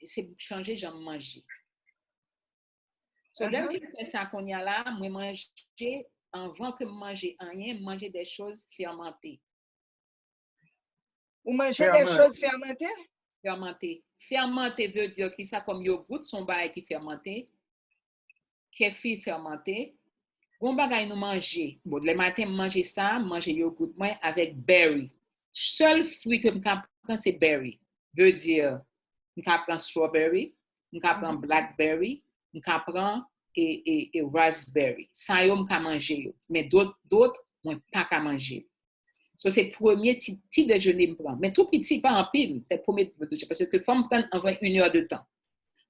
c'est pour changer, j'aime manger. So, là, je fais ça qu'on y a là, moi, manger, avant que manger rien, manger des choses fermentées. Ou manger des choses fermentées? Fermenté. Fermenté veut dire que ça comme yogourt, son bail qui fermenté. Kéfir fermenté. Bon bagay nous manger. Bon, le matin, manger ça, manger yogourt moi avec berry. Seul fruit que je prends, c'est berry. Veut dire, je prends strawberry, je prends blackberry, je prends et raspberry. Ça, je peux manger. Mais d'autres, je ne pas qu'à manger. So, c'est le premier petit déjeuner que je prends. Mais tout petit, pas en pile. C'est le premier déjeuner. Parce que il faut me prendre environ 1 heure de temps.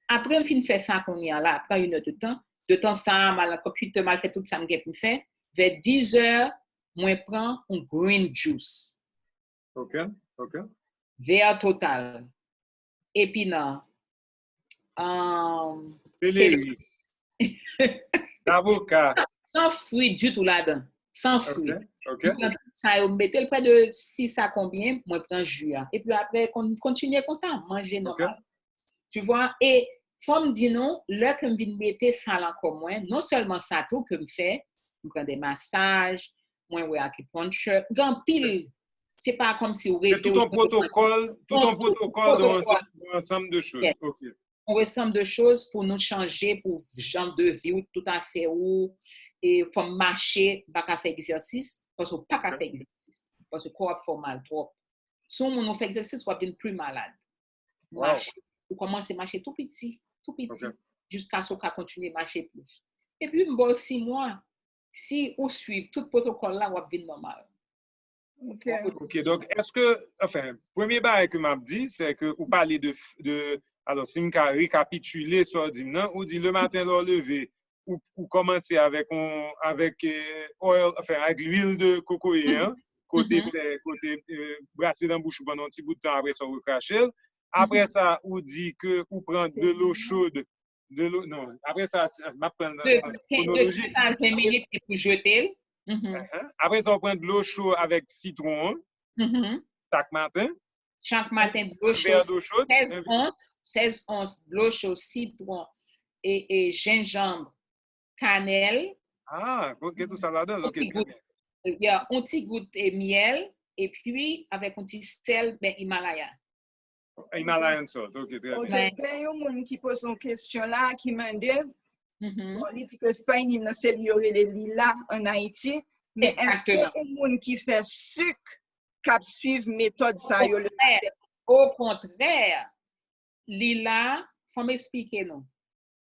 Après, je fais ça qu'on y a là. Après 1 heure de temps. De temps, ça, mal computer, mal fait tout ça, je fais. Vers 10 heures, je prends un green juice. OK. Vert total. Épinard. Céleri. L'avocat. Sans fruits du tout là-dedans. Sans fruits. OK. Ça, vous mettez près de 6 à combien, moi, je prends jus. Et puis après, continuez comme ça, manger normal. Tu vois, et faut me dire non, là que je viens de mettre ça là comme moi, non seulement ça tout que je fais, je prends des massages, moi, ouais, acupuncture, grand pile. C'est pas comme si vous c'est tout un protocole, dans un ensemble de choses. Yeah. OK. Un ensemble de choses pour nous changer, pour genre de vie, ou tout à fait où, et faut marcher, pas qu'à faire exercice, parce que pas qu'à faire exercice, parce que corps fait mal trop. Si on fait exercice, on va plus malade. Marcher. Ou commencer à marcher tout petit, jusqu'à ce qu'on continue à marcher plus. Et puis, bon, 6 mois, si on suit tout le protocole là, on va venir normal. OK, donc est-ce que, enfin, premier bail que m'a dit, c'est que vous parlez de alors, si je récapituler sur Dimnan, ou dit le matin, leur lever, ou commencer avec oil, enfin, avec l'huile de cocoïen, côté brasser dans la bouche pendant un petit bout de temps, après ça, vous crachez. Après ça, on dit que vous prenez de l'eau chaude, non, après ça, je vais prendre la chronologie. De 15 minutes et puis jeter. Après ça, on prend de l'eau chaude avec citron chaque matin. Chaque matin, de l'eau chaude, 16 onces de l'eau chaude, citron et gingembre, cannelle. Ah, ok, tout ça là-dedans. Ok, très bien. Il y a un petit goutte de miel et puis avec un petit sel, Himalaya. Himalayan salt, ok, très bien. Ok, il y a un monde qui pose une question là, qui m'a dit, il dit que Fanny n'a pas les lilas en Haïti, mais est-ce qu'il y a un monde qui fait sucre qui suivre méthode ça? Au contraire, lila, faut m'expliquer non.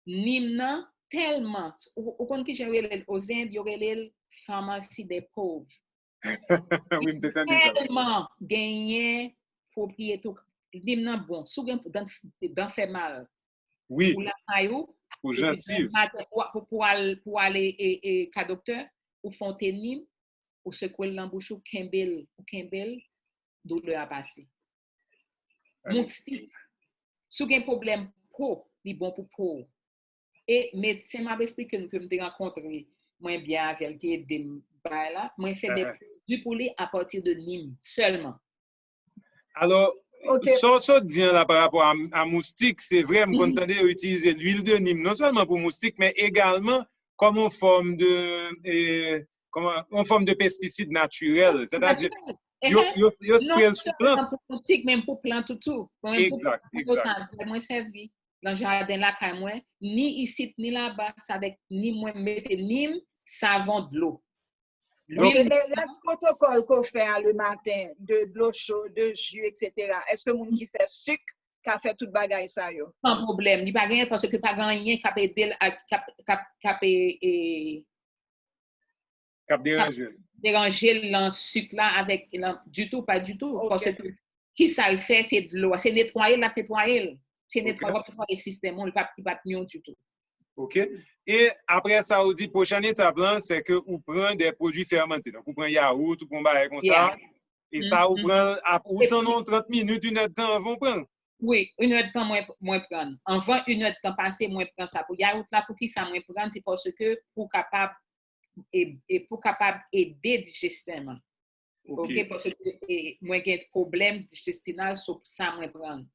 Nimna tellement, au compte que j'ai aux Indes, il y aurait les pharmacies des pauvres. Oui, tellement gagné propriété. Nimna bon, souvent dans fait mal. Oui. Pour la caillou, pour gencive. Pour aller et docteur, ou fontaine, ou secouer l'embouche ou Kembel, douleur à passer. Moustique. Si vous avez un problème pro, il est bon pour pro. Et médecin m'a expliqué que je me rencontré moi bien avec des là, moi fait des produits pour lui à partir de Nîmes seulement. Alors, ça dit là par rapport à moustique, c'est vrai, je m'entendais utiliser l'huile de Nîmes non seulement pour moustique, mais également comme en forme de pesticide naturel, c'est-à-dire yo spray sous plante. Même pour plante tout. Exact. Moi servi dans le jardin là quand moi ni ici ni là-bas avec ni moi mettre Nîmes savon de l'eau. Mais le protocole qu'on fait le matin de l'eau chaude, de jus, etc. Est-ce que mon qui fait sucre qui fait toute bagaille ça yo? Sans problème, il pas rien parce que pas rien qui déranger le sucre là avec du tout pas du tout parce que qui ça le fait c'est de l'eau, c'est nettoyer c'est nettoyer le système, on pas du tout. OK. Et après ça, on dit, prochaine étape, c'est que vous prenez des produits fermentés. Donc, vous prenez yaourt, vous prenez comme ça. Et ça, vous prenez, autant 30 minutes, 1 heure de temps, vous prenez? Oui, 1 heure de temps, moi prendre. Avant 1 heure de temps passé, moi prendre ça. Pour yaourt là, pour qui ça, moi prendre, c'est parce que pour capable aider digestement. OK, parce que moi j'ai un problème digestinal, sur ça, moi prendre.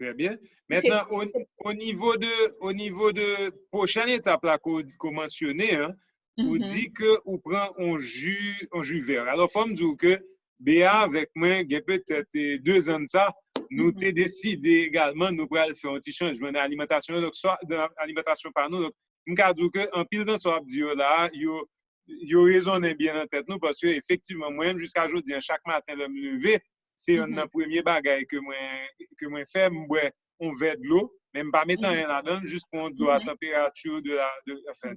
Très bien. Maintenant, au niveau de prochaine étape là qu'on mentionnait, hein, on dit que on prend un jus vert. Alors, faut me dire que Béa, avec moi, il y a peut-être 2 ans de ça, nous avons décidé également nous pour faire un petit changement d'alimentation, donc soit de l'alimentation par nous. Donc, je peux dire qu'en pile dans ce que là, yo raisonne bien en tête nous parce que effectivement, moi-même, jusqu'à aujourd'hui, chaque matin, je me lever, c'est un premier bagage que moi fais, moi on verre de l'eau, même pas mettant rien là-dedans, juste pour de l'eau à température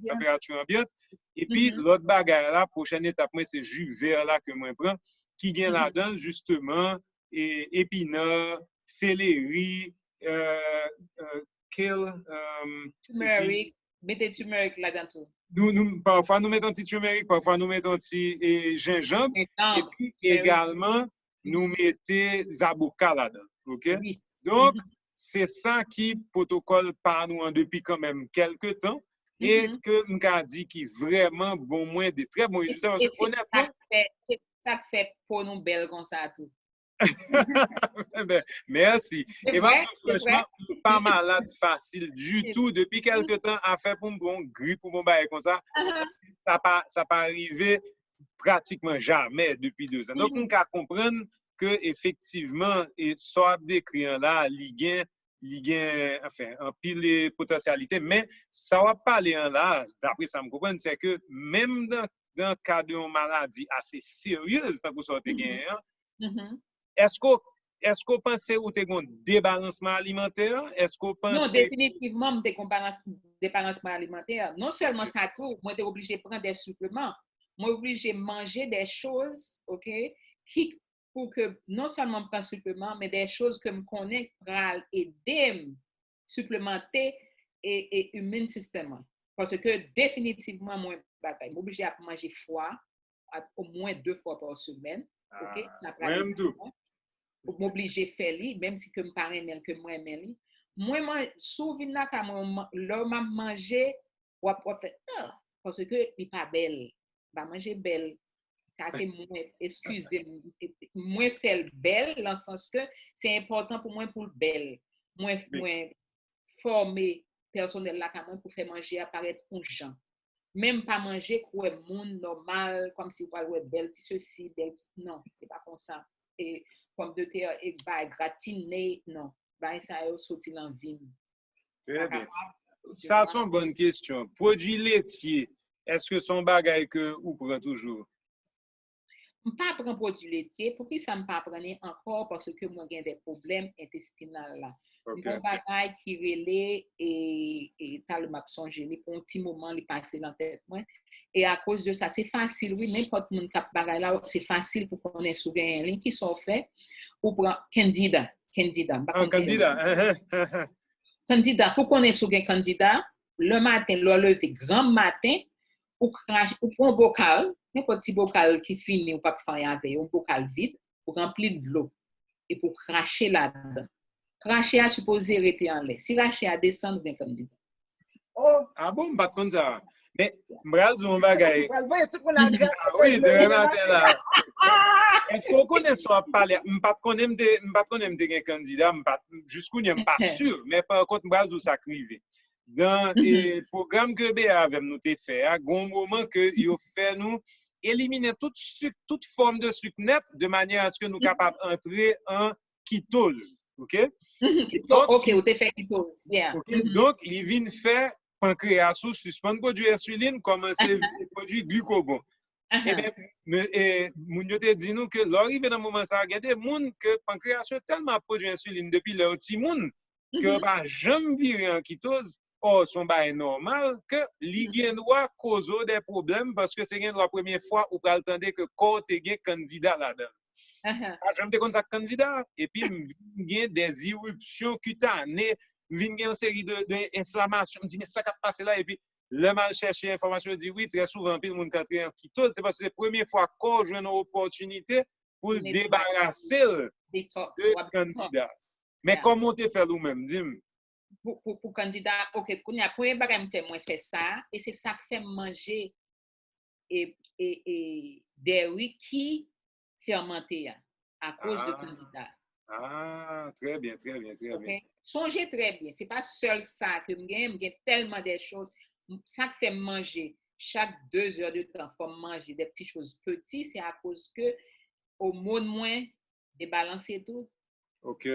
température ambiante. Et puis l'autre bagage là, prochaine étape moi c'est jus vert là que moi prends qui vient là-dedans justement épinards, céleri, kale, turmeric, mettez turmeric là-dedans tout. Parfois nous mettons un petit turmeric, parfois nous mettons un petit gingembre, et puis également nous mettons zabuka là-dedans. OK? Oui. Donc, c'est ça qui protocole par nous depuis quand même quelques temps et que m'ka dit qui vraiment bon moins de très bons résultats. Honnêtement, c'est ça qui fait pour nous belle comme ça tout. Merci. Et franchement, pas malade facile du tout. Depuis quelques temps, à faire pour bon grippe ou bon bail comme ça, ça pas arrivé pratiquement jamais depuis 2 ans. Donc, on peut comprendre que effectivement, et soit décrit là, ligue enfin, en pile de potentialités, mais ça va parler là, d'après ça me comprendre, c'est que même dans le cas d'une maladie assez sérieuse, tant que ça te gagne, est-ce qu'on pense que tu as un débalancement alimentaire? Est-ce qu'on pense non, définitivement, je un débalancement alimentaire. Non seulement ça tout, moi, je suis obligé de prendre des suppléments. Moi, je suis obligé de manger des choses, OK, qui, pour que non seulement prendre supplément, mais des choses que je connais pour aider à supplémenter et immune système. Parce que définitivement, moi, je suis obligé de manger foie au moins 2 fois par semaine. OK? Même tout. Pour m'obliger à faire li, même si que me paraît même que moi aime li. Moi souviens là quand l'homme m'a mangé ou fait parce que il pas belle. Pas manger belle. Ça c'est moins excusez moins faire belle dans le sens que c'est important pour moi pour belle. Moi former personnel là quand pour faire manger apparaître un gens. Même pas manger quoi monde normal comme si vous belle ceci belle non, c'est pas comme ça. Et pomme de terre et bah gratiné non bah ça est sorti dans vie. Très bien. Ça sont bonnes questions. Produits laitiers, est-ce que son bagage que vous prenez toujours? Je ne prends pas produits laitiers. Pour qui ça me pas prendre encore parce que moi j'ai des problèmes intestinaux là. Mon bagage qui relait et t'as le m'a songé pour un petit moment il passé dans tête moi et à cause de ça c'est facile oui n'importe mon cap bagage là c'est facile pour connaître sur un lien qui sont faits ou prend candida pour connaître sur un candidat le matin le lever grand matin ou crache ou prend un bocal un petit bocal qui finit ou pas faire avec un bocal vide pour remplir de l'eau et pour cracher là-dedans. Cracher a supposé rester en l'air. Si cracher a descendre, bien comme dit. Oh, ah bon, pas comme ça. Mais, m'bral du mon bagay. Oui, de matin là. Est-ce qu'on connaît ça parler? M'pas connaît m'de candidat, jusqu'où n'est pas sûr, mais par contre m'bral du ça crivé. Dans le programme que BA avait nous fait, à un moment que yo fait nous éliminer toute forme de sucre net de manière à ce que nous capables d'entrer en kétose. OK? Donc, OK, on te fait kétose. Yeah. Okay? Donc, il vient faire pancréas sous suspendre produit insuline comme c'est produit glucagon. Eh bien, moun yo te dit nous que l'arrivée dans moment ça regardez moun que pancréas tellement produit insuline depuis leur petit moun que ba jamais virer en kétose. Or, son bail normal que li gen droit cause des problèmes parce que c'est la première fois où pral tande que corps te gen candidat là-dedans. Je me te comme ça candidat et puis gen des éruptions cutanées, vinn gen une série d'inflammations, me dit mais ça qui passe là et puis le mal chercher information dit oui très souvent pile monde qui kétose c'est parce que c'est la première fois qu'on joue une opportunité pour débarrasser de candidat. Mais comment te fait nous-même dis-moi? Pour candidat, OK, quand il y a premier bagage me fait moi c'est ça et c'est ça qui fait manger et des riz qui fermenté à cause de candidat. Ah, très bien, très bien, très bien. Songez très bien. Ce n'est pas seul ça que j'ai tellement des choses. Ça que fait manger. Chaque 2 heures de temps, il faut manger des petites choses petites. C'est à cause que au mot de moins, débalancer tout. OK.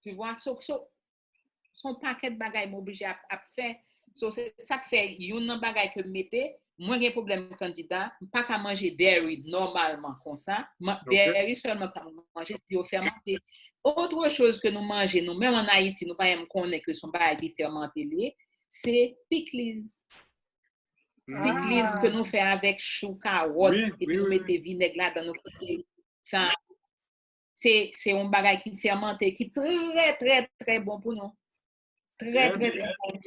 Tu vois? Son paquet de bagages m'oblige à faire. C'est ça que fait, il y a un bagage que je mettais, moi j'ai un problème candidat, pas qu'à manger dairy normalement comme ça, dairy seulement qu'à manger fermenté. Autre chose que nous mangeons, nous même en Haïti, nous pas connaître que son bagage fermenté, c'est pickles. Pickles que nous faisons avec chou, carotte, et puis nous mettons vinaigre là dans nos côtés. Ça, c'est un bagage qui fermenté, qui est très, très, très bon pour nous. Très, très, très bon.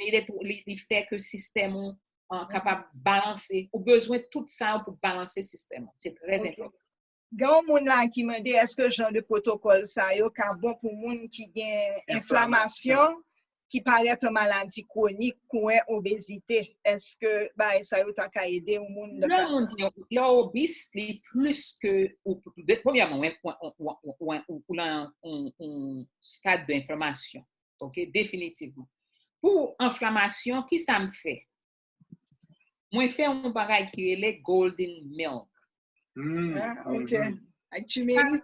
Il fait que le système est capable de balancer. On a besoin de tout ça pour balancer le système. C'est très important. Quand on a qui me dit est-ce que genre de protocole ça est bon pour moun qui a inflammation qui paraît une maladie chronique ou obésité, est-ce que ça t'a aider au monde de ça? L'obésité c'est plus que premièrement ou un stade d'inflammation. OK, définitivement. Pour inflammation, qui ça me fait? Moi, je fais un bagage qui est le golden milk. OK. Avec turmeric?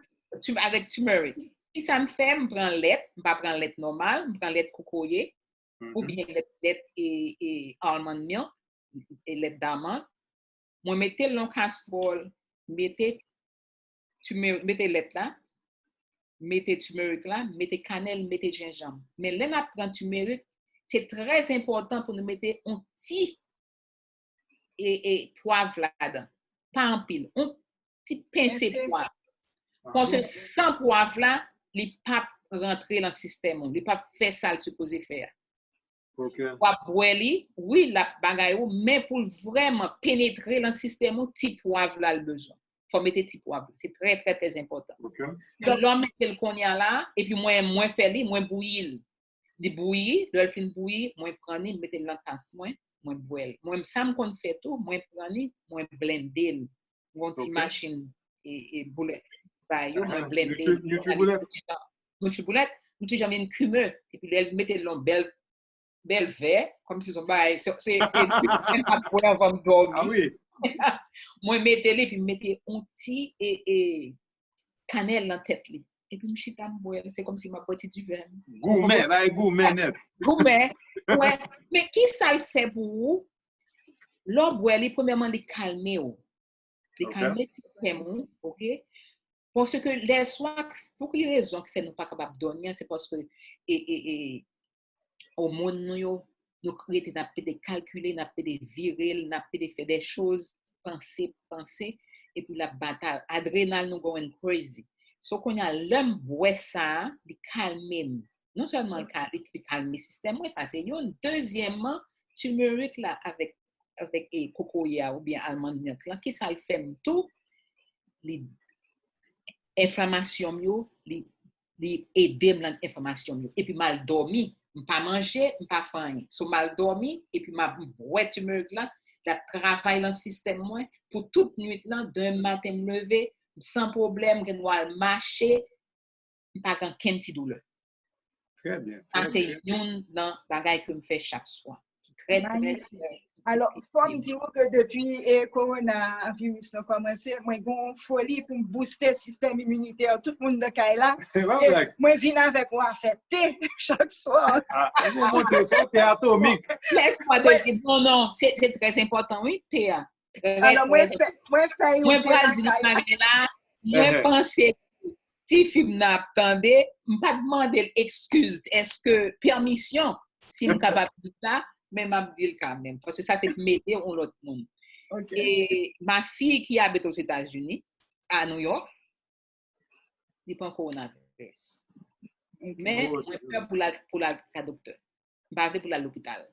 Avec turmeric. Qui ça me fait? Je prends lait, je ne prends pas lait normal, je prends lait cocoyer, ou bien lait et almond milk, et lait d'amande. Moi, mettez le castrol, mettez lait là, mettez turmeric là, mettez cannelle, mettez gingembre. Mais là, on prend turmeric, c'est très important pour nous mettre un petit poivre là-dedans. Pas en pile, un petit pincé de poivre. Parce que sans poivre là, il ne peut pas rentrer dans le système, il ne peut pas faire ça le supposé faire. Pour boire, oui, la bagaille, mais pour vraiment pénétrer dans le système, petit poivre là le besoin. Il faut mettre petit poivre. C'est très, très, très important. Donc, l'homme met le cognac là, et puis moi faire lui, moi bouillir. De bouillir, de le fin bouillir, moi prendre, mettre dans la tasse, moi boire. Moi, ça me qu'on fait tout, moi prendre, moi blender. Mon petite machine et boulette. Moi blender. Nutriboulette, nous jamais une cumeux. Et puis, elle mettait dans belle verre, comme si son bail, c'est pas pour avoir dormi. Ah oui. Moi, mettez-les, puis mettez un petit et cannelle dans la tête. Et puis, je suis c'est comme si ma petite du vin. Gourmet, là, gourmet net. Gourmet, ouais. Mais qui ça le fait pour vous? L'homme, premièrement, les calmer. Les calmer, OK? Parce que les soirs, pour quelle raison que nous pas capable de dormir, c'est parce que au monde, nous créons, nous calculer, nous virer, nous faire des choses, penser, et puis la bataille, adrénaline nous going crazy. So qu'on a l'homme boit ça, il calme. Non seulement il calme le système, ça c'est une. Deuxièmement, turmeric là avec cocoya ou bien almond milk là, qui ça le fait tout, l'inflammation li aider l'inflammation et puis mal dormi, pas manger, pas faim. So mal dormi et puis ma boit turmeric là, la travaille dans le système moi pour toute nuit là, d'un matin me lever sans problème, que nous marcher, pas qu'un petit douleur. Très bien. Ça, c'est une bagaille que je fais chaque soir. Très, très, très. Alors, il faut me dire que depuis le coronavirus a commencé, moi, j'ai une folie pour booster le système immunitaire. Tout le monde de Kaila. Moi, je viens avec moi faire thé chaque soir. Vous montez ça, thé atomique. Laisse-moi te dire, non, c'est très important, oui, thé. Alors, moi, je pense que si film n'attendait, je ne pas demander excuse. Est-ce que permission, si je suis capable de dire ça, mais je me dire quand même. Parce que ça, c'est m'aider ou l'autre monde. Et ma fille qui habite aux États-Unis, à New York, il n'y a pas encore coronavirus. Mais je fais pour la docteur. Je ne pas pour l'hôpital.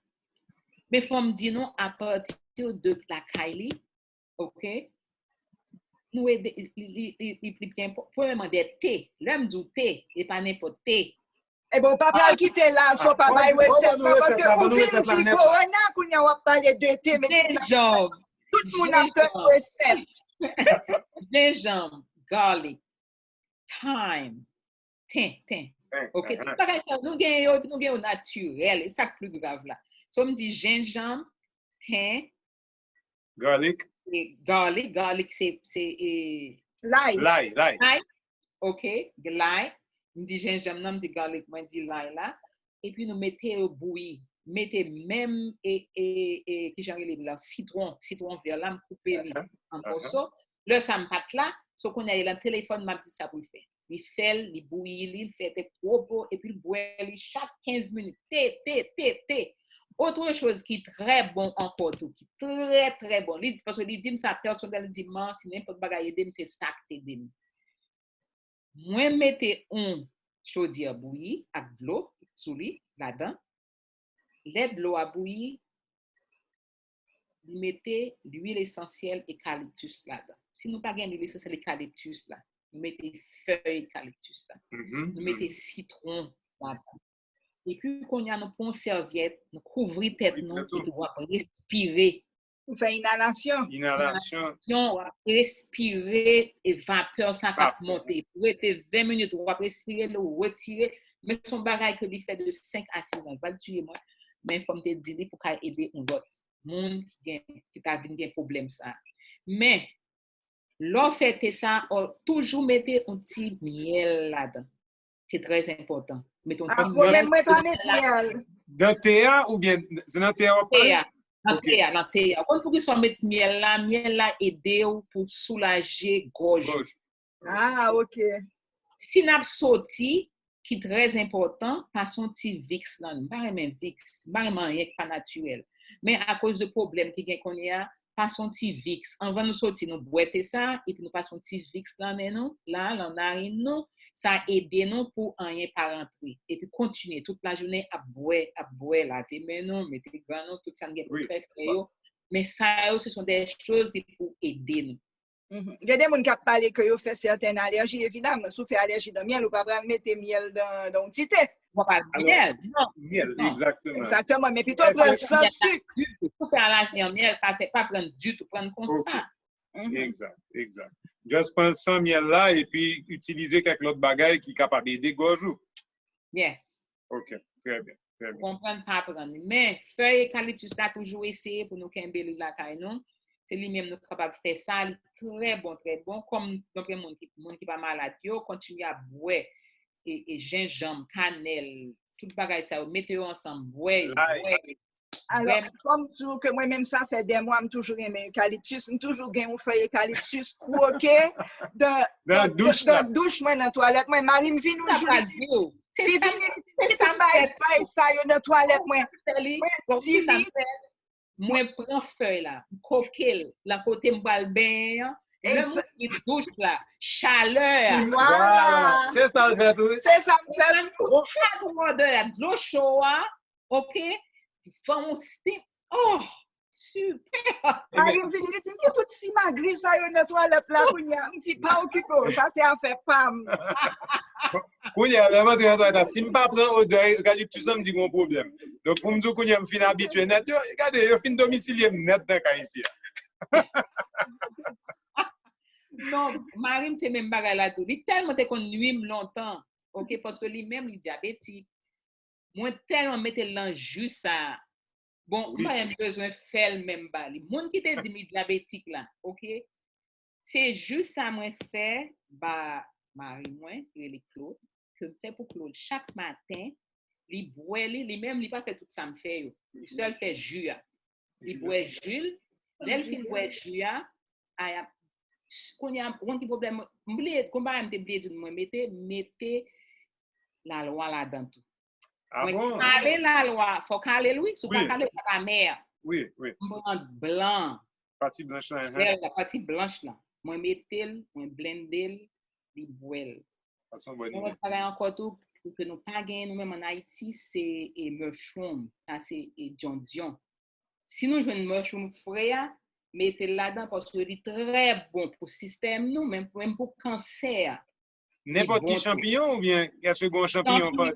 Mais il faut me dire non, à partir de la Kylie, OK? Nous, il bien premièrement des thés. L'homme du thé, et pas n'importe thé. Eh bon, papa quitter là, son papa est recette. Parce que vous venez dire corona, qu'on y a parlé de thé, mais tout le monde a une recette. Gingembre, garlic, thyme, Tin. OK? Tout bagay sa, nou gen yo naturel. E sak plus grave la. So, m di gingembre, tin, garlic, garlic, c'est L'ail. OK? L'ail. M di gingembre nan, m di garlic, mwen di l'ail la. Et puis, nou mette au bouilli. Mette même ki jan relè la, citron vert la, m koupe li en morceau. Le sa m pat la, so kon y a le téléphone, m'a dit ça pour le faire. Il fait, il bouillit, il fait des trop et puis il boit chaque 15 minutes. Thé. Autre chose qui est très bon encore tout, qui est très bon. Parce que il dit ça personnel dit si n'importe bagaille aide c'est ça qui t'aide. Moi mettez un chaudière bouilli avec de l'eau sous lui là-dedans. L'aide l'eau à bouillir, mettez l'huile essentielle eucalyptus là-dedans. Si nous pas gagne l'huile essentielle eucalyptus là, nous mettez feuilles eucalyptus là. Nous mettez citron là-dedans. Et puis, quand on a nos ponts serviettes, nous couvrons tête, nous, et nous respirer. Vous faites inhalation. Respirer et vapeur sans cap monter. Pour rester 20 minutes, on va respirer, le retirer. Mais son bagage que lui fait de 5 à 6 ans. Il va le tuer moi. Mais il faut me dire pour aider un autre monde qui a des problèmes ça. Mais, lorsque fait ça, toujours mettez un petit miel là-dedans. C'est très important. Mettons un petit miel. Dans théa ou bien c'est dans théa? Dans théa. Quand vous soit mettre miel là aide pour soulager gorge. Ah, OK. Si n'a sorti qui est très important, pas son petit VIX là, pas même VIX, pas rien pas naturel. Mais à cause de problèmes qui gagne qu'on y a, pas son petit VIX. On va nous sortir nous boiter ça et puis nous passons petit VIX là non, là narine nous, ça aide nous pour rien pas rentrer et puis continuer toute la journée à boire là puis mais non mettez grand tout ça nous fait mais ça ce sont des choses qui pour aider nous. Il y a des gens qui parlent que vous faites certaines allergies, évidemment. Si vous faites allergie de miel, vous ne pouvez pas mettre miel dans un petit thé. Pas de miel, non. Miel, exactement. Exactement, mais plutôt prendre sans sucre. Pour faire allergie en miel, pas prendre du tout, prendre comme ça. Exact. Juste prendre sans miel là et puis utiliser quelques autres bagages qui sont capables d'aider gorge. Yes. OK, très bien. Comprendre pas prendre. Mais feuille eucalyptus là toujours essayer pour nous kembeli la caille non. C'est lui-même nous capable de faire ça, très bon. Comme donc les monde qui pas malade, yo continue à boire et gingembre, cannelle, tout bagage ça, mettez ensemble, boire. Alors, comme toujours que moi-même ça fait des mois, je toujours aimé eucalyptus, je toujours gagne une feuille eucalyptus croqué dans douche moi dans la toilette, moi Marie me vient nous jouer. C'est ça dans la toilette moi. Moi prends feuille là, coquille, la côté m'bal bain, le douche là, chaleur. Voilà. C'est ça le fait tout. C'est ça me fait tout. De l'eau chaude, OK? Font steam. Oh, super. Marie me vient dire que tout si magri ça dans la toilette là pour n'y si pas occupé, ça c'est affaire femme. Quand il y a vraiment très toi si me pas prendre odeur eucalyptus ça me dit un problème. Donc pour me dire qu'on y a me fin habitué net, regardez, yo fin domicilié net dans cas ici. Non, Marie c'est même bagarre là tout. Il tellement te qu'on nuit longtemps. OK parce que lui même il diabétique. Moi tellement mettre l'enjeu ça. Bon, moi j'ai besoin faire même pas. Les monde qui te dit diabétique là, OK? C'est juste ça moi fait Marie moi et Claude que fait pour Claude chaque matin, il boit lui même il pas fait tout ça me fait yo. Il seul fait jus. Il boit jus, l'elle fin boit jus a qu'on y a un petit problème m'oublier combat me oublier de moi mettez la loi là-dedans tout. Ah bon? Caler la loi, faut caler oui, sous pas caler la mère. Oui. Blanc. Partie blanche là. La partie blanche là. Moi mettez, moi blender, li boile. Façon bonne. On va encore tout que nous pas gagner nous même en Haïti, c'est mushroom, ça c'est jondion. Si nous jouons mushroom frais, mettez là-dedans parce que c'est très bon pour le système nous, même pour cancer. N'importe quel champignon ou bien est-ce que bon champignon pas?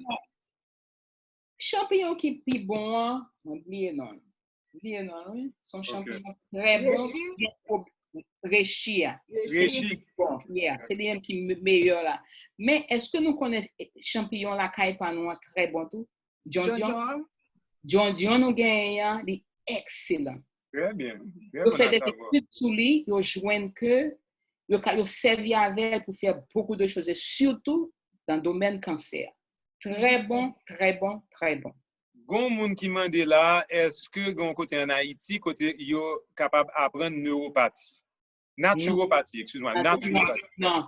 Champignon qui est plus bon, oubliez non, oui. Son champignon très bon. Réchi. Réchi. Bon, yeah, c'est les qui meilleur là. Mais est-ce que nous connaissons champignons la caille par nous très bon tout? John nous gagne, il excellent. Très bien. Vous faites des études sur lui, vous joignez que vous servez avec pour faire beaucoup de choses, et surtout dans le domaine cancer. Très bon, très bon, très bon. Gon moun qui mande là, est-ce que gon côté en Haïti, côté yo capable d'apprendre neuropathie? Naturopathie, excuse-moi, naturopathie. Non,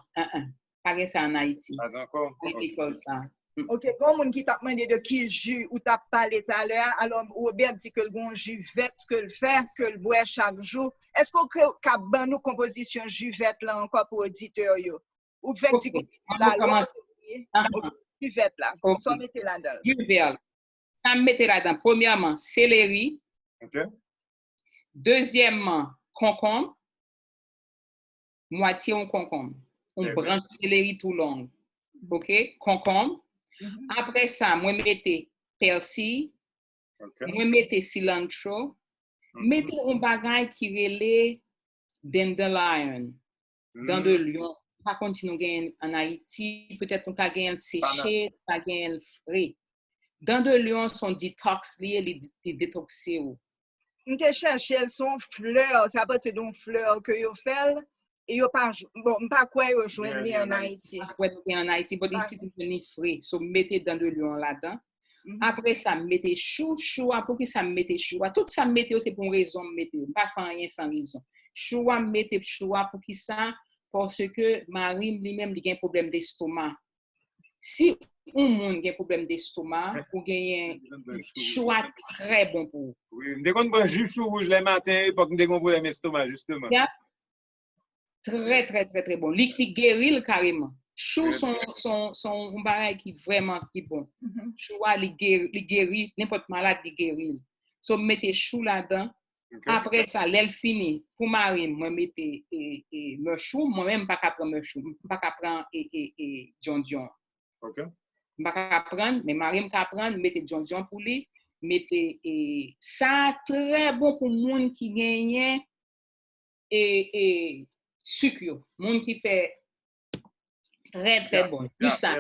pas ça en Haïti. Pas encore. L'école ça. Ok, gon moun qui t'a demandé de qui jus ou t'a parlé tout à l'heure, alors Robert dit que le gon jus vert que le fait, que le boit chaque jour. Est-ce qu'on a ban nous composition jus vert là encore pour auditeur yo? Ou fait dit que la loi jus vert là. Ça mettez là-dedans. Jus vert. Ça mettez là-dedans. Premièrement, céleri. OK. Deuxièmement, concombre. Moitié en concombre. On branche céleri tout long. OK? Concombre. Après ça, moi mettez persil. Moi mettez cilantro. Mettez un bagage qui relève dandelion dans de Lyon. Par contre, si nous gagnons en Haïti, peut-être nous gagnons séché, nous gagnons frais. Dans de Lyon, son détox lié, les détoxés. On te cherche son fleur, ça peut être une fleur que vous faites. Et yo pas bon pas quoi yo joindre en Haïti. Pas quoi en Haïti, mais ici vous venez frais. So mettez dans de Lyon là-dedans. Après ça mettez chou pour qui ça mettez chou. Tout ça mettez c'est pour une raison mettez. Pas faire rien sans raison. Chou mettez chou pour qui ça parce que Marie lui-même il a un problème d'estomac. Si un monde a un problème d'estomac, ou gagne choix très bon pour vous. Oui, dès qu'on prend jus chou rouge le matin pour qu'on ait un problème d'estomac justement. Très, très, très, très bon. Liquide guéril carrément. Chou sont un bagage qui vraiment qui bon. Chou les guérit, n'importe malade les guérit. So mettez chou là-dedans. Après ça, l'aile fini. Pour marine, moi mettez me chou, moi-même pas qu'à prendre me chou, pas qu'à prendre John. OK. Pas qu'à prendre, mais marine qu'à prendre, mettez John pour lui, mettez ça très bon pour monde qui gagne et sucre, monde qui fait très très bon, juste ça,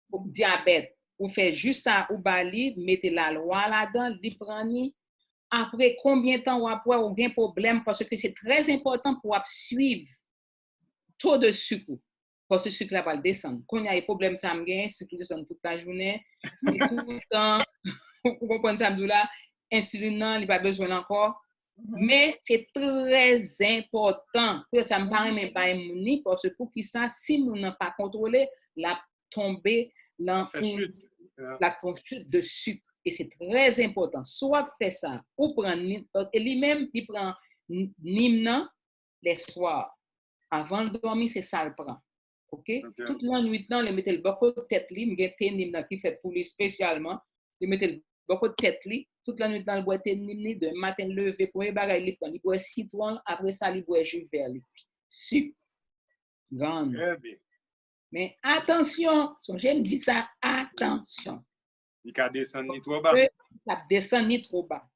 pour diabète, ou fait juste ça, ou bali, mettez la loi là-dedans, li prani, après combien de temps ou après, ou bien problème, parce que c'est très important pour suivre taux de sucre, parce que le sucre là va descendre. Quand il y a des problèmes, ça me gagne, sucre descend toute la journée, c'est tout le temps, vous comprenez ça, là, insuline, il n'y a pas besoin encore. Mais c'est très important que ça me paraît même pas immuné parce que pour qui ça, si nous n'avons pas contrôlé, la tomber la chute de sucre. Et c'est très important. Soit fait ça, ou prendre, et lui-même, il prend Nimna les soirs. Avant de dormir, c'est ça le prend. OK? Toute la nuit, il mettait le beaucoup de tête, il mettait Nimna qui fait pour lui spécialement, il mettait le beaucoup de tête, toute la nuit dans le boîte de matin levé pour les bagages il boit citron après ça il boit jus vert sucre grande mais attention j'aime dire ça attention il ne descend ni trop bas ça descend ni trop bas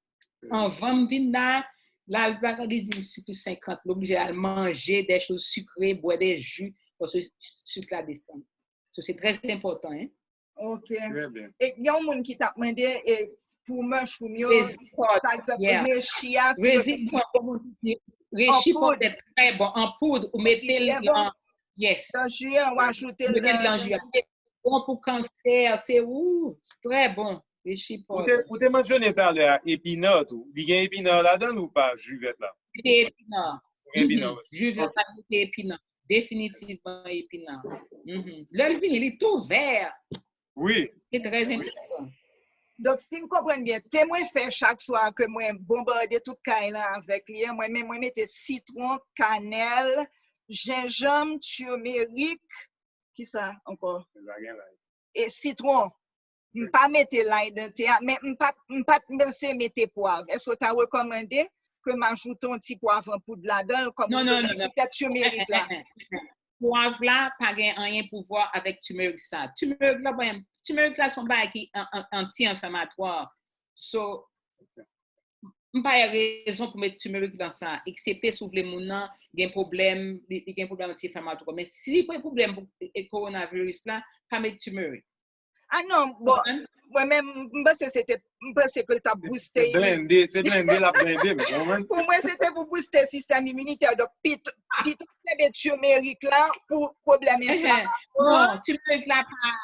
en vente vina là le bagage dit sucre 50 l'obligé à manger des choses sucrées boire des jus parce que sucre la descend c'est très important hein. OK. Et il y a un monde qui t'a demandé pour manger mieux, par exemple, réchia. Réchi peut être très bon. En poudre, ou mettez en... Yes. Dans jus, on va ajouter le jus. Bon pour cancer, c'est très bon. Réchi pour... Vous avez mentionné tout à l'heure épinard. Il y a épinard là-dedans ou pas, jus vert là? Épinard. Jus vert, épinard. Définitivement épinard. L'œil il est tout vert. Oui. C'est très important. Donc, si vous comprenez bien, témoin fait chaque soir que moi bombarder toute caille avec lui, moi mettez citron, cannelle, gingembre, turmeric, qui ça encore? Et citron. Je ne pas mettre l'ail dedans, mais je ne pas mettre poivre. Est-ce que tu as recommandé que m'ajoute un petit poivre en poudre là-dedans comme non. Peut-être turmeric là. Poivre là, pas rien pouvoir avec turmeric ça. Turmeric là, son bail qui anti-inflammatoire. So, Pas raison pour mettre turmeric dans ça, excepté si vous voulez mon il y a un problème anti-inflammatoire. Mais si il y a un problème pour le coronavirus là, pas mettre turmeric. Ah non, bon, moi-même, je pense que tu as boosté. C'est blindé, la blindé, mais bon, pour moi, c'était pour booster le système immunitaire. Donc, puis tu mets turmeric là pour problème inflammatoire. Non, turmeric là pas.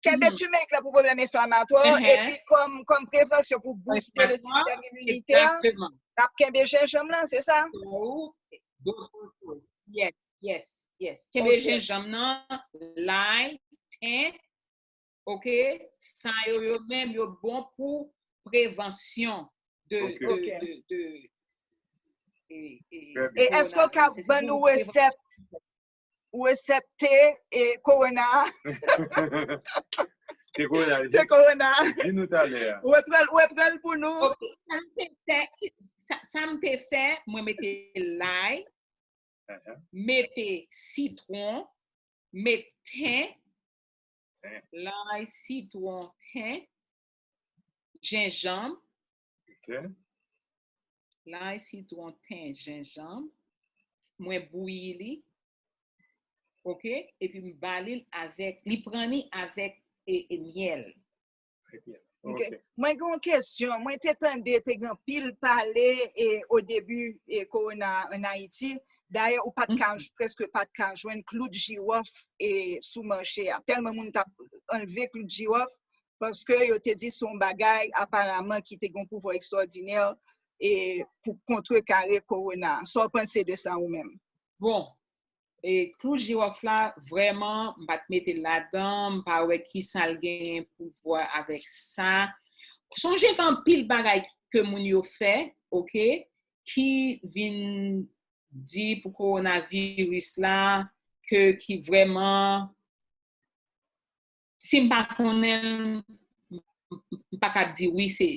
Tu mets là pour problème inflammatoire et puis comme prévention pour booster le système immunitaire. Exactement. T'as gingembre là, c'est ça? Yes. Gingembre, l'ail, thym, ok? Ça yo même yo bon pour prévention de et est-ce que tu as bonne recette et corona? C'est corona. Dis-nous tout à l'heure. Où est pour nous? Ça me fait, moi mettez l'ail, mettez citron, mettez thym, l'ail, citron, thym, gingembre. L'ail, citron, thym, gingembre. Moi bouilli. OK? Et puis me balil avec, li prani avec et miel. Okay. Moi, j'ai une question. Moi, j'ai pile parler au début et corona en Haïti. D'ailleurs, presque pas de cas joindre clou de girofle et sous marché. Tellement de monde a enlevé clou de girofle parce que yo te dit son bagage apparemment qui était un pouvoir extraordinaire et pour contrecarrer corona. Soit penser de ça ou même. Bon. Et clou de girofle là, vraiment, je vais te mettre là-dedans, pas ouais qui ça le pouvoir avec ça. Songez qu'un pile bagay que moun yo fait, OK, qui vient dit pour coronavirus là, que qui vraiment, si m'pas connaît, pas qu'à dire oui, c'est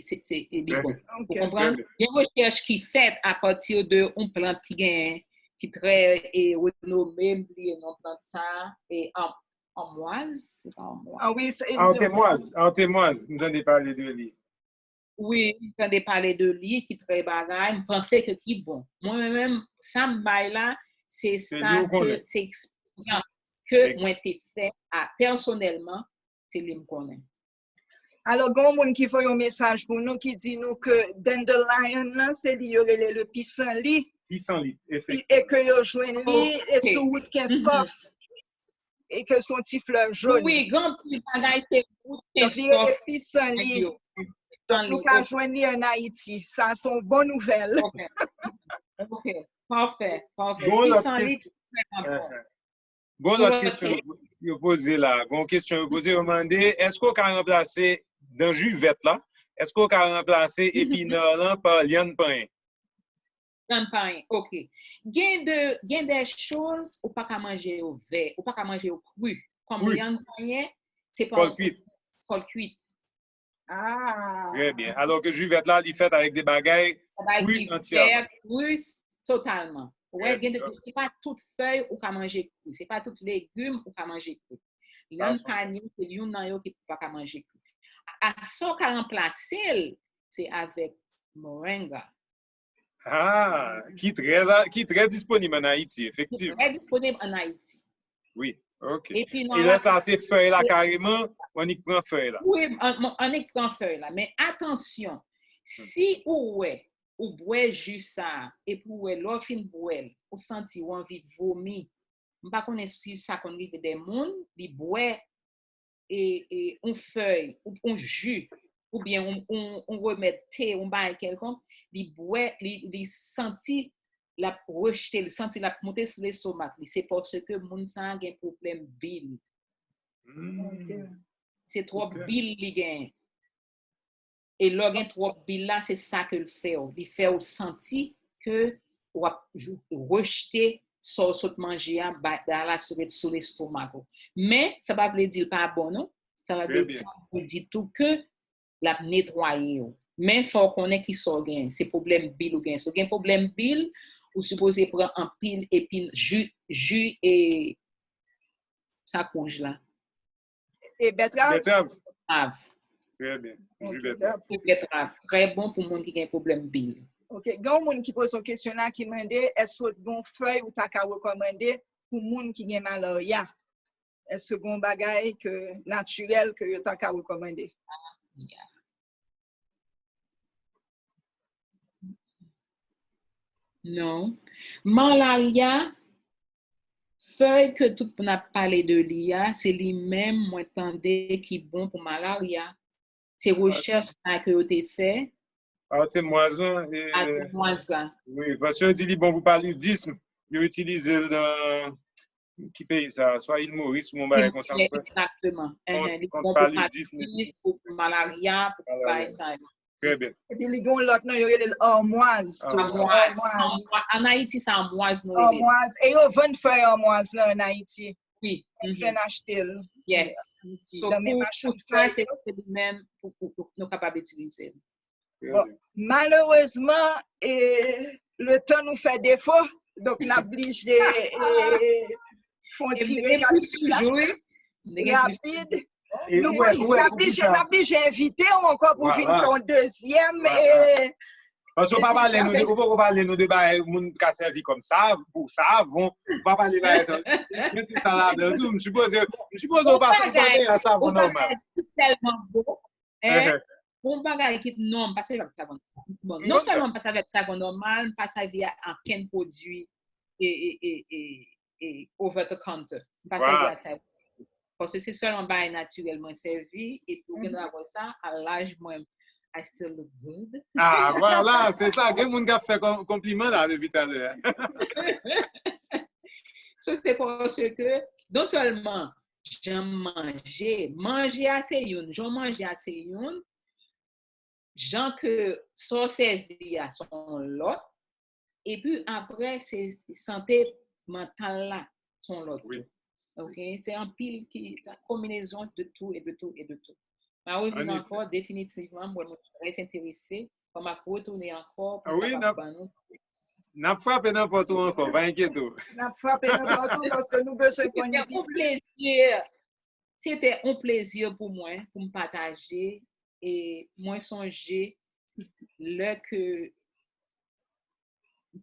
bon. Vous comprenez? Il y a une recherche qui fait à partir de une plante qui très renommée, non plante ça, et amoise, c'est pas amoise. Ah oui, antémoise, nous avons parlé de lui. Oui, quand on parle de lui, qui très bagaille, je pensais que qui bon. Moi-même, ça me baille là, c'est ça que c'est expérience que moi j'ai fait personnellement, c'est lui me connaît. Alors, il y a un monde qui fait un message pour nous qui dit nous que Dandelion là, c'est le pissenlit. Pissenlit, effectivement. Et que yo joignent lui et sous Woodkinskoff. Et que son petit fleur jaune. Oui, grand petit bagaille c'est Woodkinskoff. Donc, le pissenlit. Donc, nous avons joigné en Haïti. Ça, c'est une bonne nouvelle. OK. Parfait. Pissenlit, bon, la question que vous posez là, bonne question que vous posez, vous demandez, est-ce qu'on peut remplacer dans juvette là, est-ce qu'on peut remplacer épinard là par liane pain? Liane pain, OK. Il y a des choses ou pas qu'à manger au vert, ou pas qu'à manger au cru. Comme liane pain, c'est pas fol cuite. Ah. Très bien. Alors que juvette là, il fait avec des bagailles crues entièrement. Crues totalement. Ouais, c'est pas toute feuille ou qu'à manger cru. C'est pas tout légumes ou qu'à manger cru. Liane pain, c'est une nan qui pas qu'à manger cru. À ça qu'à remplacer, c'est avec moringa. Ah, qui est très disponible en Haïti, effectivement. Très disponible en Haïti. Oui, OK. Et puis, et là, ça, c'est feuille là, carrément, on y prend feuille là. Oui, on y prend feuille là. Mais attention, si ou boit juste ça, et pour l'autre fin boire, ou senti ou envie de vomir, je ne sais pas si ça qu'on dit des gens, ils boivent et une feuille, ou un jus, ou bien on remet thé, on baille quelqu'un, ils boivent, ils sentent la rejeter, ils sentent la monter sur l'estomac. C'est parce que mon sang a un problème bile. C'est trop bile li gagne. Et lorsqu'il y a trop bile là, c'est ça que le fait. Il fait au senti que ou rejeter ça manger sur l'estomac. Mais ça va veut dire pas bon non. Ça va veut dire tout que la nettoyer. Mais il faut connaître qui sont gain, c'est problème bile ou gain. So gain problème bile ou supposé prendre un pile épine jus et ça couche là. Et betterave. Très bien. Très bon pour les gens qui ont un problème bile. Ok, il y a des gens qui posent une question là qui demandent est-ce que vous avez une feuille ou t'as recommandé pour les gens qui ont malaria? Est-ce que vous avez un bagage naturel que vous avez recommandé? Non. Malaria, feuille que tout le monde a parlé de l'IA, c'est lui-même, moi, tendez qui est bon pour malaria. C'est recherche que vous avez fait. Moisin. Moisin. Oui, parce que dit bon, vous parlez d'isme, vous utilisez dans qui pays ça, soit île Maurice ou mon bail comme ça. Exactement. Quand paludisme. Pour malaria, pour ça. Très bien. Et puis, il y a l'autre, il y a l'armoise. En Haïti, c'est armoise. Armoise. Et il y a 20 feuilles armoise là en Haïti. Oui. Je l'ai acheté. Yes. Dans mes machines de feuilles. C'est le même pour nous capables d'utiliser. Bon, malheureusement, le temps nous fait défaut. Donc, on oblige de faire une récapitulation rapide. Nous oblige d'inviter encore pour venir en deuxième. Parce qu'on ne va pas parler de bail moun ka servi comme ça pour ça on va parler de ça. Tout ça là dedans. Je suppose on passe à ça pour normal. Tellement beau. Bon bagage qui non pas avec ça bon non seulement pas avec ça normal pas ça via un ken produit et over the counter pas ça via ça parce que c'est seulement bail naturellement servi et pour que nous avoir ça à l'âge moi I still look good. Ah voilà, c'est ça que moun ka fait compliment là depuis tout à l'heure. C'est parce que non seulement j'aime manger assez une gens que sont servis à son lot et puis après c'est santé mentale là son lot. Oui. OK, c'est un pile qui c'est une combinaison de tout et de tout et de tout. Ma revue encore définitivement moi je suis très intéressé on m'a retourner encore pour n'a frappé n'importe où encore, pas inquiéter. N'a frappé n'importe où parce que nous besoin de plaisir. C'était un plaisir pour moi pour me partager et moi songer le que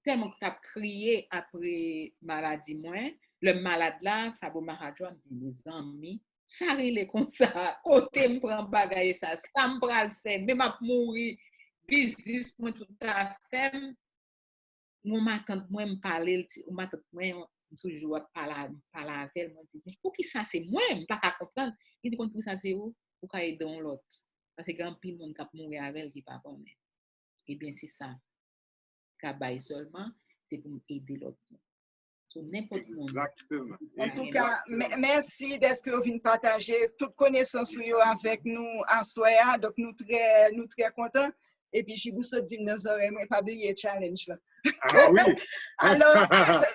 tellement que tu as crié après maladie moi le malade là Fabo Maradjo me dit mes amis ça relè comme ça côté me prend bagaille ça me pral faire même à mourir business moi tout à fait moi m'attend moi me parler moi toujours parler avec moi dit pour qui ça c'est moi pas comprendre il dit pour ça c'est où pour qu'à aider l'autre parce que grand pile monde cap mourir avec qui pas connaît et bien c'est ça qu'à seulement c'est pour aider l'autre n'importe monde. Exactement. En tout cas, merci d'être venu partager toute connaissance avec nous en soya. Donc, nous très contents. Et puis, je vous souhaite de nous aurons pas oublier challenge là. Ah oui.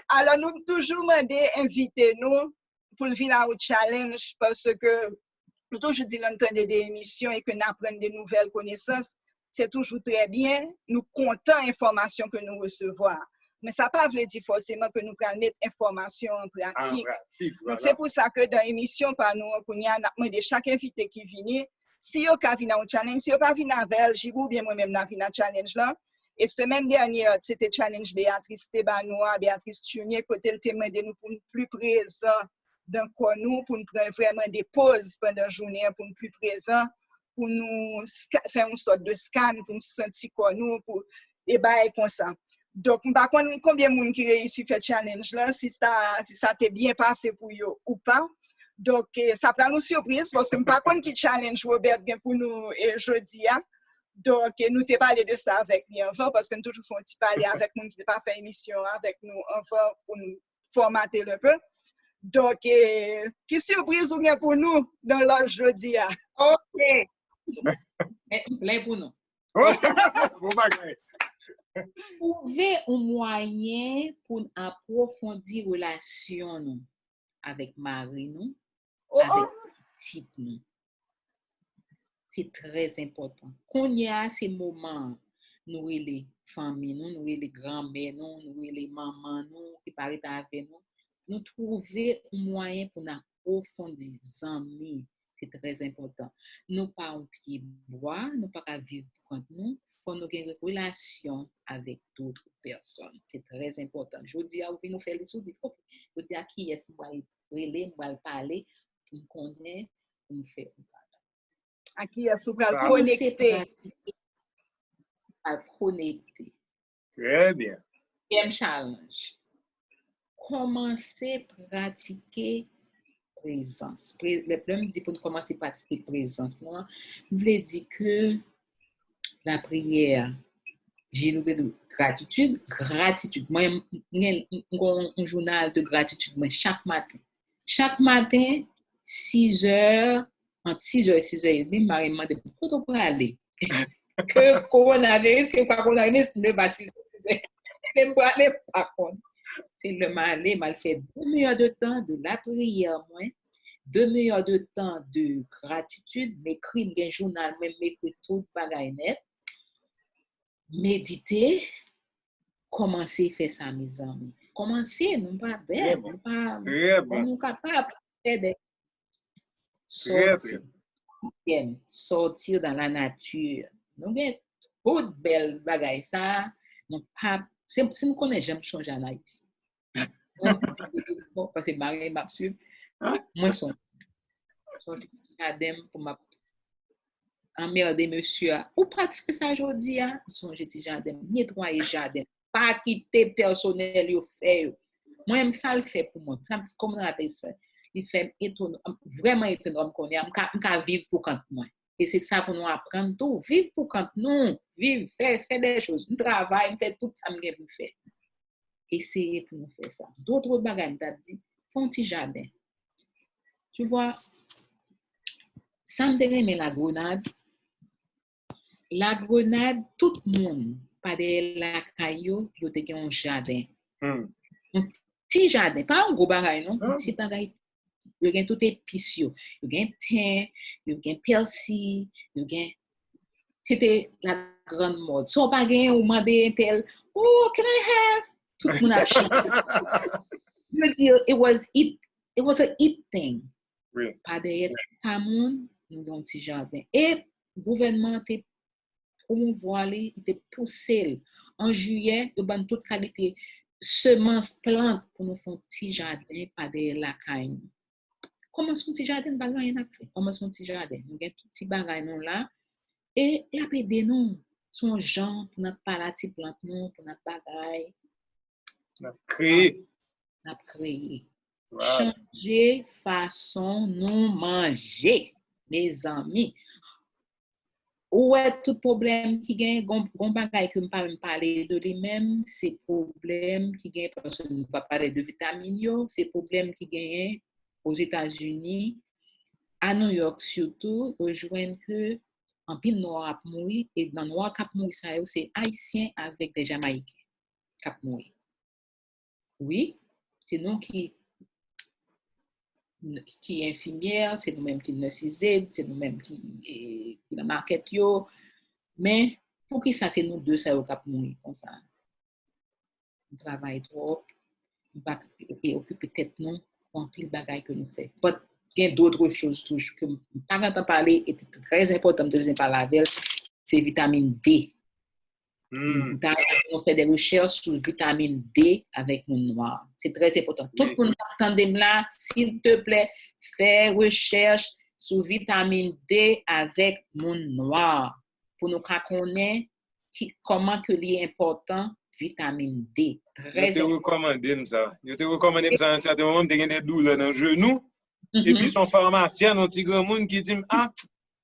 alors, nous toujours demander inviter nous pour venir au challenge parce que nous toujours dit l'entendre des émissions et que nous apprenons de nouvelles connaissances. C'est toujours très bien. Nous comptons informations que nous recevons. Mais ça ne veut pas dire forcément que nous prenons mettre information en pratique. Donc, c'est pour ça que dans l'émission, par nous, on a demandé chaque invité qui vient, si vous avez un challenge, si vous n'avez pas avec Jibou, bien moi-même, je un challenge là. Et semaine dernière, c'était challenge Béatrice Tebanoa, Béatrice Tunier, côté le témoin de nous pour nous plus présents dans nous, pour nous prendre vraiment des pauses pendant la journée, pour nous plus présents, pour nous faire une sorte de scan, pour nous sentir nous, pour et comme ça. Donc, je ne sais pas combien de gens qui réussit à faire challenge là, si ça t'est bien passé pour eux ou pas. Donc, ça prend nous surprise parce que je ne sais pas qui challenge Robert pour nous jeudi. Donc, nous t'ai parlé de ça avec nous avant parce que nous toujours font parler avec nous qui n'ont pas fait émission avec nous avant pour nous formater le peu. Donc, quelle surprise vous avez pour nous dans le jeudi? OK. Plein pour nous. Trouver un moyen pour approfondir relation avec Marie nous, avec petite nous. C'est très important. Qu'on y a ces moments, nous les familles, nous les grands-mères, nous les mamans, nous qui parlent avec nous trouver un moyen pour approfondir amis, C'est très important. Nous pas un pied bois, nous pas vivre contre nous, faut nous avoir une relation avec d'autres personnes. C'est très important. Je dis à vous, nous faire les choses, je dis à qui est-ce qu'on va relayer, on va parler, pour nous connaître, pour nous faire. À qui est-ce qu'on va connecter? À connecter. Très bien. Deuxième challenge. Commencer à pratiquer présence. Le problème dit pour nous commencer à pratiquer présence, non? Je voulais dire que la prière, j'ai lu de gratitude. Moi, j'ai un journal de gratitude chaque matin. Chaque matin, 6 heures, entre 6 heures et 6 heures et demie, je me demande pourquoi pour aller. Que coronavirus, que pas coronavirus, ne pas 6 heures. Je ne peux aller par contre. C'est le mal, mal fait 2 heures de temps de la prière, moi. 2 heures de temps de gratitude, m'écrire un journal, même m'écrire tout bagaille net. Méditer, commencer à faire ça, mes amis. Commencer, non pas bête, non pas nous capables de sortir dans la nature. Nous avons beaucoup de belles bagailles, ça. Non pas, si nous connaissons, j'aime changer en Haïti. Parce que Marie m'a suivi. Moi, son jardin pour ma emmerder monsieur. Ou pas faire ça aujourd'hui, son petit jardin, nettoyer jardin, pas quitter personnel yo fait. Moi même ça le fait pour moi. Comme on a fait, il fait étonnant, vraiment étonnant qu'on est vivre pour quand moi. Et c'est ça pour nous apprendre tout, vivre pour quand nous, vivre, faire des choses, nous travail, faire tout ça me pour faire. Essayez pour nous faire ça. D'autres bagages m'ont dit, font un petit jardin. Tu vois, ça me dérange la grenade. La grenade, tout le monde, pas de la caillou, il y a un jardin. Un petit jardin, pas un gros bagage, non? Un petit bagage. Il y a tout épices, il y a thym, il y a persil, il y a... C'était la grande mode. Si on pas gagné, on m'a dit un tel, oh, can I have? Tout le monde a chanté. Je veux dire, it was a it thing. Oui. Pas de Cameroun, nous avons un petit jardin. Et le gouvernement était promouvoir, il était poussé. En juillet, il y a toute qualité semences plantes pour nous faire un petit jardin, pas de la caille. Comment son petit jardin, bagaille n'a fait? Comment son petit jardin? Nous avons tout petit bagaille nous là. Et la PD nous, son gens pour notre palati plante nous, pour notre bagaille. Créer. Wow. Changer façon nous manger, mes amis. Ou est tout problème qui gagne, bon bagay que me parler de lui-même, c'est problème qui gagne parce que nous pas parler de vitamines, c'est problème qui gagne aux États-Unis, à New York surtout, rejoindre que en pile noir a mourir et dans noir cap mourir ça c'est haïtien avec des Jamaïcains cap mourir. Oui, c'est nous qui est infirmière, c'est nous-mêmes qui nurses, c'est nous-mêmes qui la market yo. Mais pour qui ça, c'est nous deux, ça, au cap mourir comme ça. On travaille trop, on va occuper tête nous, on pile de bagaille que nous faisons. Il y a d'autres choses toujours que pas quand on parler, et c'est très important de parler avec, c'est vitamine D. On fait des recherches sur vitamine D avec mon noir. C'est très important. Tout le monde attendez là, s'il te plaît, fais recherche sur vitamine D avec mon noir pour nous connaître comment que c'est important vitamine D. Très important. Je te recommande ça à un certain moment, tu as des douleurs dans le genou. Et puis son pharmacien, un petit grand monde qui dit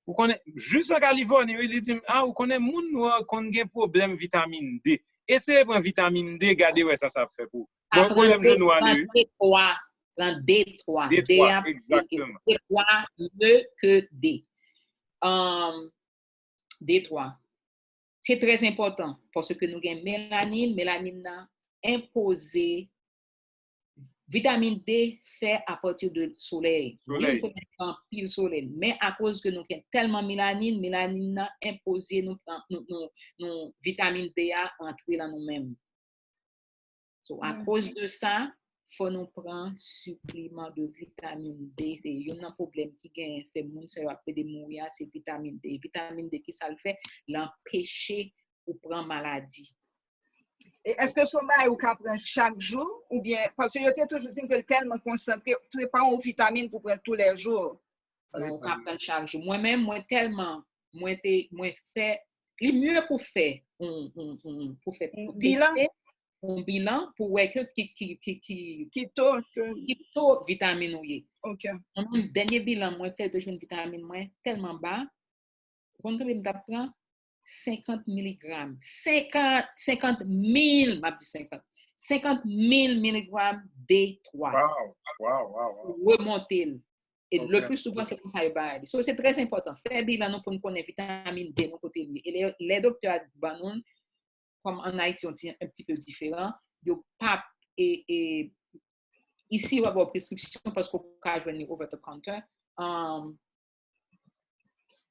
vous connaissez, juste en Californie, il dit, vous connaissez moun noir qu'on a un problème vitamine D. Essayez de prendre vitamine D, regardez où ça fait pour. Bon, problème de noir, D3. D3, exactement. D3, mieux que D. D3. C'est très important parce que nous avons mélanine a imposé. Vitamine D fait à partir du soleil. Il faut un pile soleil. Mais à cause que nous avons tellement mélanine a imposé nous vitamine D à entrer dans nous-mêmes. So, à cause de ça, faut nous prendre supplément de vitamine D. C'est un problème qui gagne fait moun ça après de mourir, c'est vitamine D. Vitamine D qui ça le fait l'empêcher ou prendre maladie. Et est-ce que ce bail ou qu'à prendre chaque jour ou bien parce que je toujours dit que tellement concentré, tu n'as pas une vitamine pour prendre tous les jours. Non, qu'à prendre chaque jour. Moi-même, moi tellement, moi fait le mieux pour faire pour tester un bilan pour voir que qui tôt vitamine ouye. OK. Mon dernier bilan moi fait de jeune vitamine moi tellement bas. Quand je m'apprends 50 mg, 50 000, m'a dit 50 000 mg D3. Wow. Remonter. Et le plus souvent, c'est pour ça qu'il so, c'est très important. Faire bilan pour nous connaître vitamine D, nous côté. Et les docteurs Banon, comme en Haïti, on est un petit peu différent. Yo pas et ici, on va avoir prescription parce qu'on peut joindre over the counter.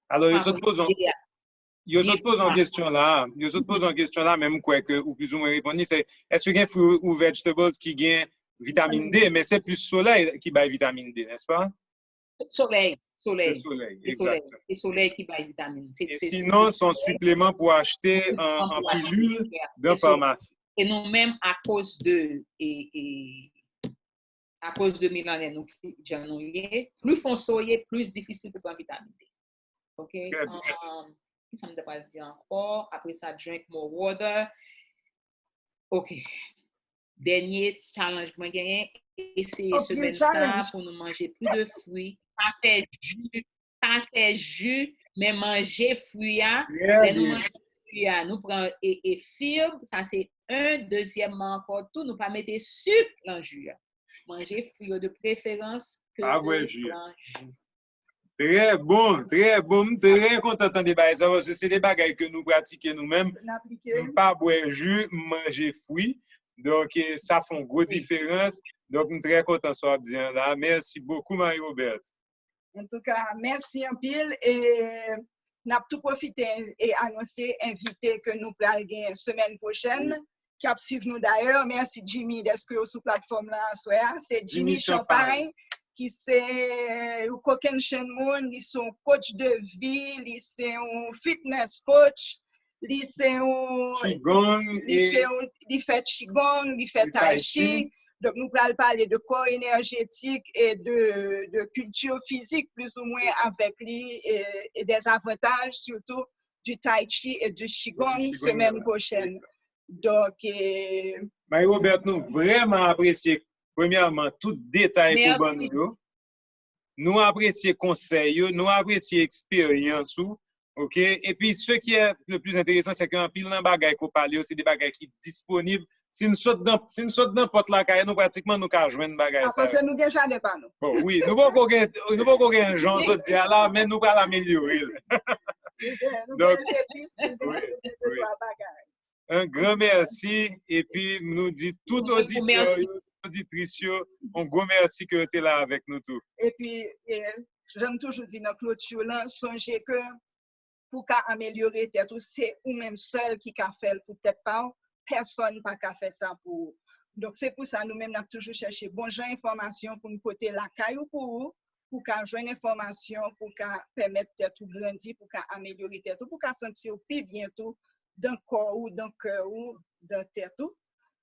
Alors, ils se posent en question là. Ils se posent en question là, même quoi que, ou plus ou moins répondre, c'est est-ce qu'il y a fruits ou vegetables qui gagnent vitamine D, mais c'est plus soleil qui baille vitamine D, n'est-ce pas? Soleil. Et soleil qui baille vitamine. Sinon, son supplément pour acheter en pilule de pharmacie. Et nous-mêmes, à cause de millénaires, nous plus foncé, plus difficile pour prendre vitamine D. OK? Qu'est-ce que ça me pas dire encore? Après ça, drink more water. OK. Dernier challenge que j'ai gagné, essayer semaine ça pour nous manger plus de fruits. Ça fait jus, mais manger fruits, nous prenons et fibres, ça c'est un. Deuxièmement encore, tout, nous pas mettre sucre dans le jus. Manger fruits de préférence que dans jus. Très bon. Très content de débattre ça parce que c'est des bagages que nous pratiquons nous-mêmes. Pas boire jus, manger fruits. Donc, ça fait une grosse différence. Donc, je suis très content de ce dire là. Merci beaucoup, Marie-Robert. En tout cas, merci un pile. Et nous avons tout profité et annoncé, invité que nous allons la semaine prochaine. Qui a suivi nous d'ailleurs. Merci, Jimmy, d'être sur la plateforme là. C'est Jimmy Champagne, qui c'est Coquin Shenmoun, il est un coach de vie, il est un fitness coach. Il fait Qigong, il fait Tai Chi. Donc, nous allons parler de corps énergétique et de culture physique, plus ou moins avec lui, et des avantages, surtout du Tai Chi et du Qigong, semaine prochaine. Donc, Marie-Robert, nous vraiment apprécions, premièrement, tout détail pour nous. Nous apprécions conseils, nous apprécions expérience. OK? Et puis, ce qui est le plus intéressant, c'est qu'un pile de bagages qu'on parle, c'est des bagages qui sont disponibles. Si nous sautons dans n'importe la caille, nous pratiquement nous pouvons jouer des bagages. Parce que nous déjà des panneaux. Bon, oui, nous ne pouvons pas un genre de dire là, mais nous allons l'améliorer. Donc, un grand merci. Et puis, nous dit tout auditrice, un grand merci que tu es là avec nous tous. Et puis, j'aime toujours dire dans clôture là, songez que pour améliorer tête, c'est ou même seul qui a fait pour peut-être pas, personne pas qu'à faire ça pour. Donc c'est pour ça nous-mêmes nous avons toujours cherché bon genre information pour nous côté la caillou pour qu'à joindre information pour qu'à permettre tête ou grandir pour qu'à améliorer tête pour qu'à sentir plus bientôt dans corps ou dans cœur ou dans tête.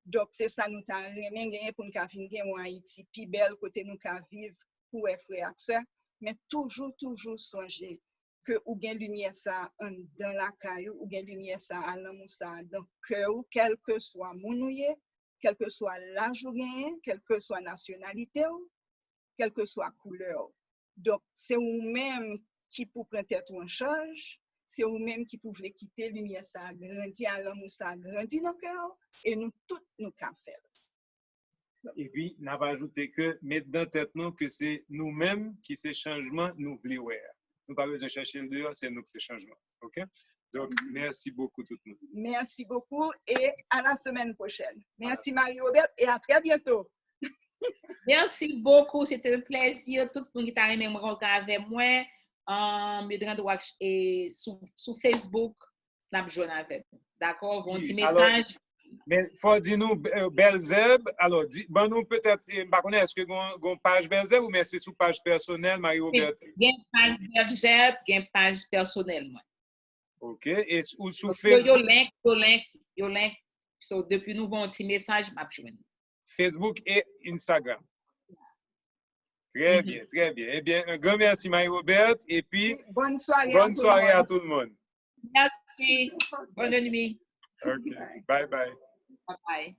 Donc c'est ça nous t'a remen gagner pour nous qu'à venir en Haïti plus belle côté nous qu'à vivre pour frères et sœurs, mais toujours songer que ou bien lumière ça dans la caillou ou bien lumière ça à l'amour ça dans cœur quel que soit mounouye, quel que soit l'âge ou gain, quelle que soit nationalité ou quelle que soit couleur. Donc c'est vous-même qui pour prendre tête en charge, c'est vous-même qui pouvez quitter lumière ça grandir à l'amour ça grandir dans cœur et nous toutes nous qu'à faire. Et puis, n'a pas ajouté que mettre dans tête nous que c'est nous-mêmes qui ces changements nous voulons voir. Nous pas besoin de chercher le dehors, c'est nous qui ces changements. OK? Donc, merci beaucoup tout le monde. Merci beaucoup et à la semaine prochaine. Merci Marie-Robert et à très bientôt. Merci beaucoup, c'était un plaisir. Tout le monde qui t'a aimé me rencontrer avec moi. Et sur Facebook, n'a besoin avec. D'accord? Vos petits messages. Mais faut dire nous Belzeb, alors bon nous peut-être pas connaître est-ce que gon page Belzeb ou mais c'est sous page personnelle Marie-Robert? Gen page Belzeb, gen page personnelle moi. OK, et ou sous Facebook? Yo link. So depuis nous un petit message m'a joindre. Facebook et Instagram. Très bien, très bien. Eh bien, un grand merci Marie-Robert et puis bonne soirée à tout le monde. Merci. Bonne nuit. OK. Bye bye. Bye bye.